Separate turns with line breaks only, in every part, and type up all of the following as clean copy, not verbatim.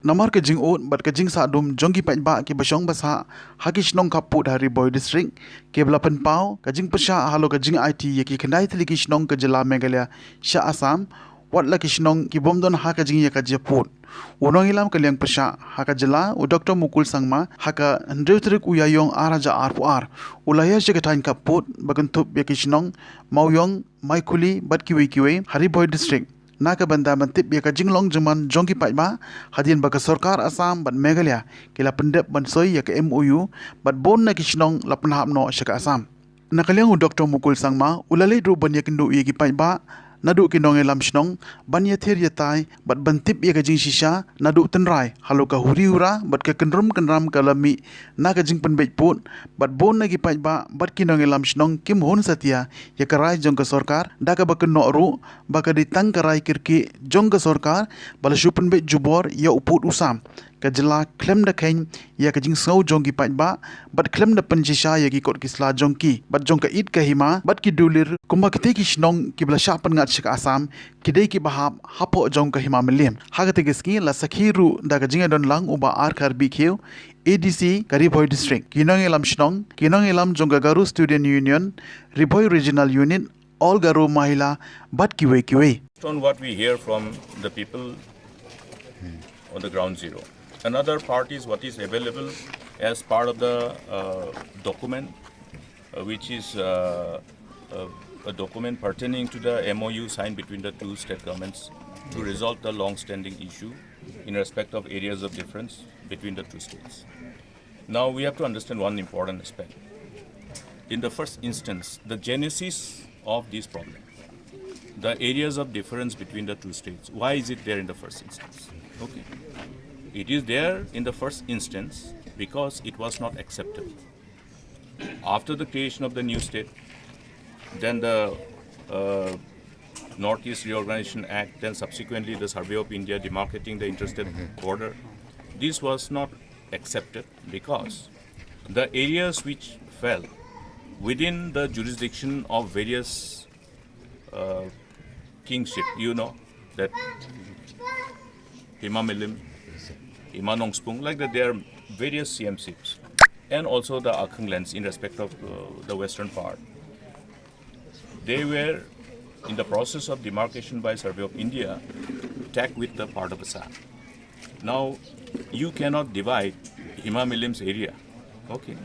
Namar ke jing ot bat ke jing sa dum jongi pa ba ke basong basa hakish nong kaput hari boy district ke belapan pau ke jing pesha halo ke jing IT ye ki kendai tli kish nong ke jela Meghalaya sha Assam wat la kish nong ki bomdon ha ke jing ye ka japut unong ilam ke liang pesha ha ka jela u Dr. Mukul Sangma ha ka ndreutrik u yayong araja ar ulaya je ke tain kaput bagentup ye kish nong mauyong maikuli bat kiwe hari boy district Naka banda bantip ya ka jinglong jaman jongki ba hadian baka sarkar Assam ban Meghalaya kila pendep ban soy ya ka MOU bat bon na kishnong lapan hapno syaka Assam. Nakaliang Dr. Mukul Sangma ulalay dro ban ya kindu ya ki ba nadu kinong elam shnong ban ya thir ya tai bat bantip ya ka jing shisha nadu tenrai halo ka huri hura bat ka kenram ka lami na ka jing pynbeit put bat bon na ki ba bat kinong elam shnong kim hon satia ya ka rai jong ka sarkar da ka baka no ru baka ditang ka rai kirki jong ka sarkar bala shu pynbeit jubor ya uput usam ka jela khlem da khen ya ka jing sau jong ki ba bat khlem da pynshisha ya ki kot kisla jong ki bat jong ka it ka hima bat ki dulir kumba kite ki shnong ki bla sha pan ngat shik Assam kidei ki bahap hapo jong ka hima melim hagate giski la sakhiru da ka jinga don lang uba ar kar bi kheu ADC Kariboy District kinong elam shnong kinong elam jong ka garu student union Riboy regional unit all garu mahila bat kiwe
on what we hear from the people on the ground zero. Another part is what is available as part of the document, which is a document pertaining to the MOU signed between the two state governments to resolve the long-standing issue in respect of areas of difference between the two states. Now we have to understand one important aspect. In the first instance, the genesis of this problem, the areas of difference between the two states, why is it there in the first instance? Okay. It is there in the first instance because it was not acceptable. After the creation of the new state, then the Northeast Reorganization Act, then subsequently the Survey of India demarcating the interstate border, this was not accepted because the areas which fell within the jurisdiction of various kingship, you know, that Himamilim, Imanongspung, like that there are various CMCs and also the Akhang lands in respect of the western part. They were in the process of demarcation by Survey of India tagged with the part of Assam. Now you cannot divide Himamilim's area, okay,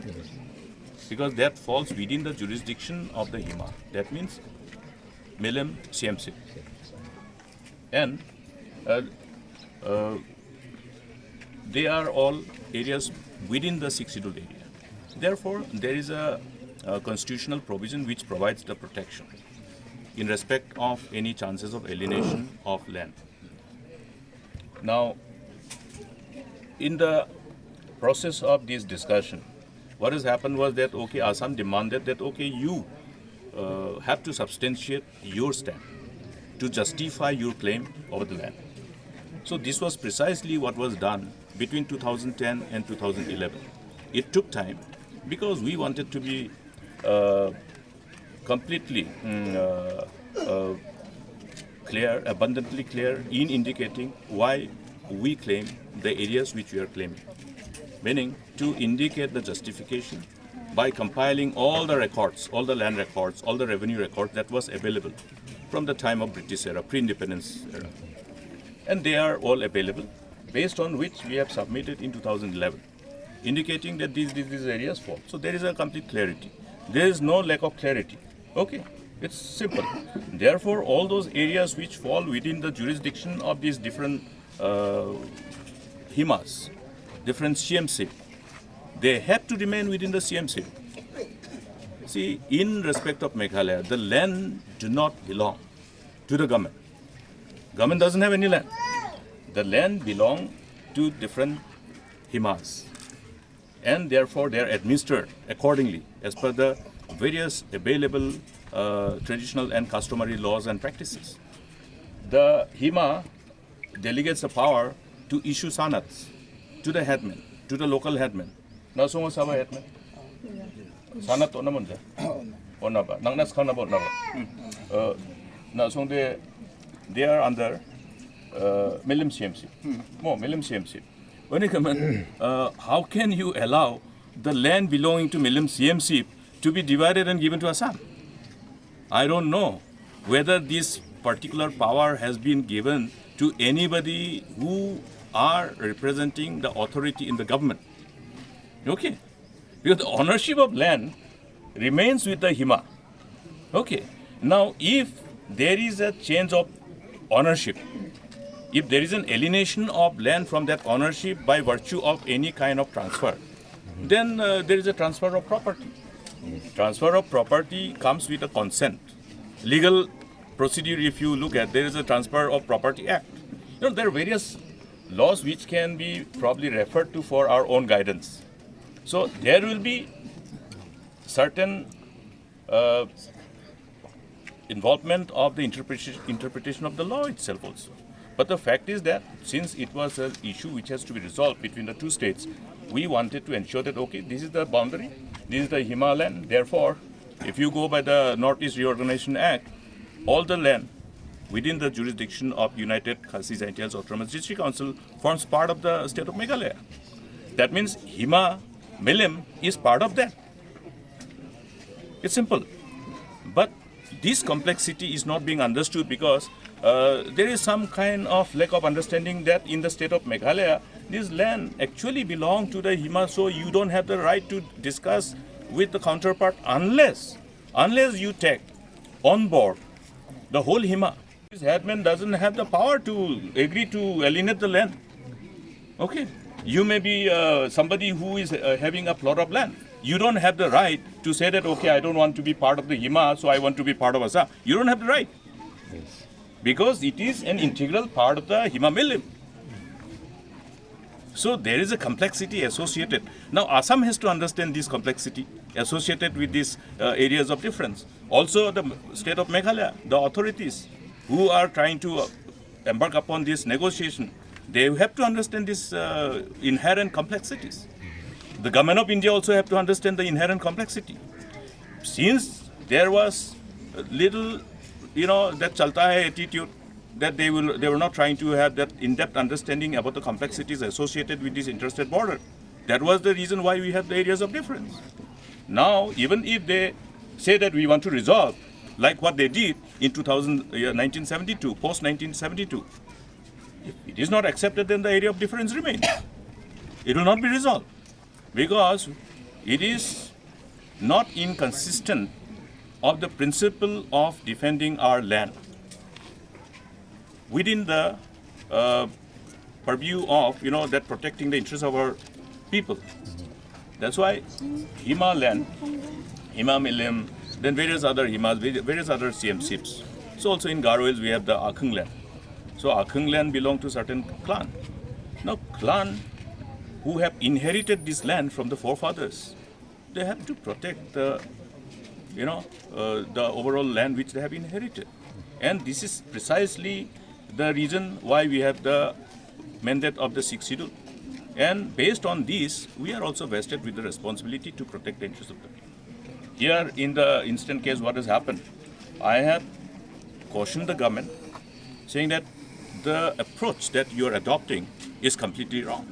because that falls within the jurisdiction of the Hima. That means Milim CMC. And they are all areas within the 6 scheduled area. Therefore, there is a constitutional provision which provides the protection in respect of any chances of alienation of land. Now, in the process of this discussion, what has happened was that, okay, Assam demanded that, okay, you have to substantiate your stand to justify your claim over the land. So this was precisely what was done between 2010 and 2011. It took time because we wanted to be completely clear, abundantly clear in indicating why we claim the areas which we are claiming. Meaning to indicate the justification by compiling all the records, all the land records, all the revenue records that was available from the time of British era, pre-independence era. And they are all available, based on which we have submitted in 2011, indicating that these areas fall. So there is a complete clarity. There is no lack of clarity. Okay, it's simple. Therefore, all those areas which fall within the jurisdiction of these different Himas, different CMC, they have to remain within the CMC. See, in respect of Meghalaya, the land do not belong to the government. Government doesn't have any land. The land belongs to different Himas, and therefore they are administered accordingly as per the various available traditional and customary laws and practices. The Hima delegates the power to issue sanats to the headman, to the local headman. Now, so what's our headman? Sanat on the Onaba, Nangnas Kanaba. Now, so they are under Milim CMC. More Milim CMC. When you come in, how can you allow the land belonging to Milim CMC to be divided and given to Assam? I don't know whether this particular power has been given to anybody who are representing the authority in the government. Okay? Because the ownership of land remains with the Hima. Okay? Now, if there is a change of ownership, if there is an alienation of land from that ownership by virtue of any kind of transfer, then there is a transfer of property. Transfer of property comes with a consent. Legal procedure, if you look at, there is a Transfer of Property Act. You know, there are various laws which can be probably referred to for our own guidance. So there will be certain involvement of the interpretation of the law itself also. But the fact is that since it was an issue which has to be resolved between the two states, we wanted to ensure that, okay, this is the boundary, this is the Himalayan, therefore, if you go by the Northeast Reorganization Act, all the land within the jurisdiction of United Khalsis and Autonomous District Council forms part of the state of Meghalaya. That means Hima, Milim is part of that. It's simple. But this complexity is not being understood because there is some kind of lack of understanding that in the state of Meghalaya, this land actually belongs to the Hima, so you don't have the right to discuss with the counterpart unless you take on board the whole Hima. This headman doesn't have the power to agree to alienate the land. Okay, you may be somebody who is having a plot of land. You don't have the right to say that, okay, I don't want to be part of the Hima, so I want to be part of Assam. You don't have the right. Yes. Because it is an integral part of the Hima Milim. So there is a complexity associated. Now Assam has to understand this complexity associated with these areas of difference. Also the state of Meghalaya, the authorities who are trying to embark upon this negotiation, they have to understand these inherent complexities. The government of India also have to understand the inherent complexity. Since there was little, that chalta hai attitude, that they were not trying to have that in-depth understanding about the complexities associated with this interstate border. That was the reason why we have the areas of difference. Now, even if they say that we want to resolve, like what they did in 1972, post-1972, if it is not accepted, then the area of difference remains. It will not be resolved because it is not inconsistent of the principle of defending our land within the purview of, that protecting the interests of our people. That's why Hima land, Hima Milim, then various other Himas, various other CMCs. So also in Garo Hills we have the Akhung land. So Akhung land belong to certain clan. Now clan who have inherited this land from the forefathers, they have to protect the, the overall land which they have inherited. And this is precisely the reason why we have the mandate of the Sikh schedule. And based on this, we are also vested with the responsibility to protect the interests of the people. Here, in the instant case, what has happened, I have cautioned the government, saying that the approach that you are adopting is completely wrong.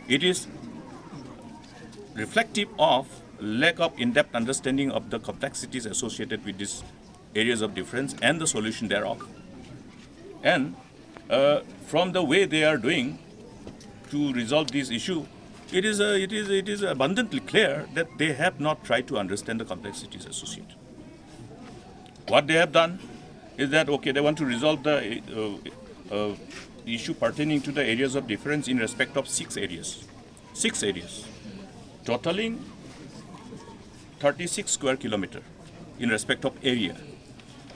It is reflective of lack of in-depth understanding of the complexities associated with these areas of difference and the solution thereof. And from the way they are doing to resolve this issue, it is abundantly clear that they have not tried to understand the complexities associated. What they have done is that, okay, they want to resolve the issue pertaining to the areas of difference in respect of 6 areas, totaling 36 square kilometer in respect of area.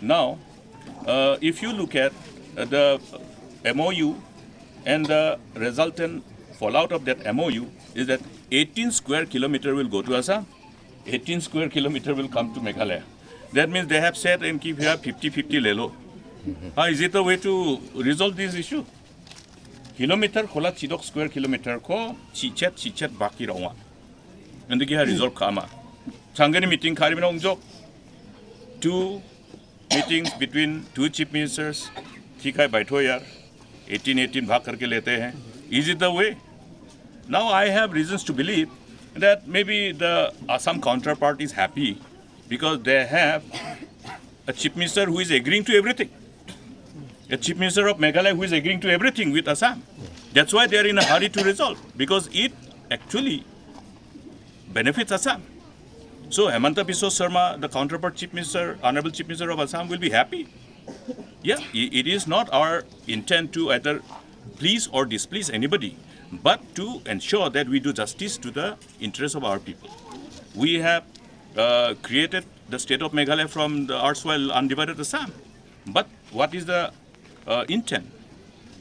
Now, if you look at the MOU and the resultant fallout of that MOU is that 18 square kilometer will go to Assam, 18 square kilometer will come to Meghalaya. That means they have said and keep here 50-50 lelo. Is it a way to resolve this issue? Kilometer khola chidok square kilometer ko chichet baki rawa. And the resolve kama. Changani meeting karimina ungjok. 2 meetings between 2 chief ministers, Thikai Baitoyar, 18 भाग करके लेते हैं. Is it the way? Now I have reasons to believe that maybe the Assam counterpart is happy because they have a chief minister who is agreeing to everything. A chief minister of Meghalaya who is agreeing to everything with Assam. That's why they are in a hurry to resolve, because it actually benefits Assam. So Hemanta Biswa Sarma, the counterpart chief minister, honorable chief minister of Assam, will be happy. Yeah, it is not our intent to either please or displease anybody, but to ensure that we do justice to the interests of our people. We have created the state of Meghalaya from the erstwhile undivided Assam. But what is the intent?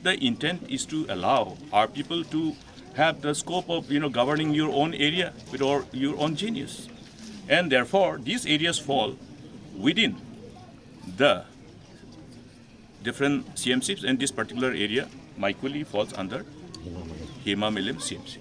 The intent is to allow our people to have the scope of governing your own area with your own genius. And therefore, these areas fall within the different CMCs, and this particular area, Maikuli, falls under Hema Milim CMC.